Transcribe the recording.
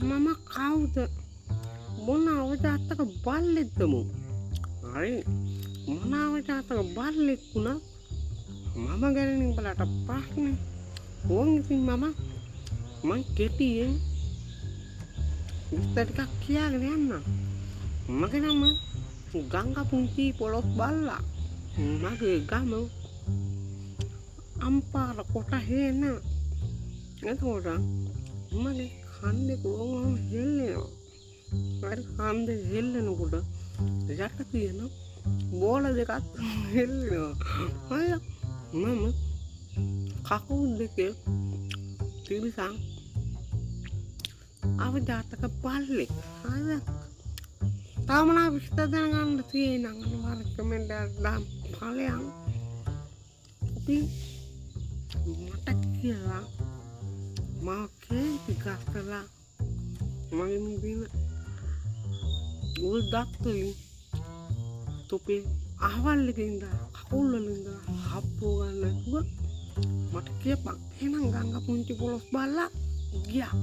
මම කවුද? මොන අවජාතක බල්ලෙක්ද මෝ? හරි මොන අවජාතක බල්ලෙක් වුණා මම ගැන බලට ප්‍රශ්නේ. ඕන් ඉතින් මම කෙටියෙන් විස්තර ටිකක් කියාගෙන යන්නම්. මගේ නම ගංගා පුංචි පොළොස් බල්ලා. මගේ ගම අම්පාර කොටහේන. එතකොට මගේ කන්දේ කොහොම හෙල්ලෙනවා. හරි කන්දේ හෙල්ලෙනකොට යට තියෙන බෝල දෙකක් හෙල්ලෙනවා. අය මම කකුල් දෙකේ තිරිසන් අවජාතක බල්ලෙක්. හරි තාමනා විස්තර දැනගන්න තියෙන අනිවාර්ය කමෙන්ට් එකක් දාන්න ඵලයන්. ඉතින් මට කියලා මම කේන්ති ගස්සලා මගේ මුදින උල් දක්තුලින් තොපේ අහවල් එකේ ඉඳලා කකුල් වල ඉඳලා හප්පෝ ගන්න නැතුව මට කියපන් එහෙනම් ගංගා පුංචි පොළොස් බල්ලා ගියා.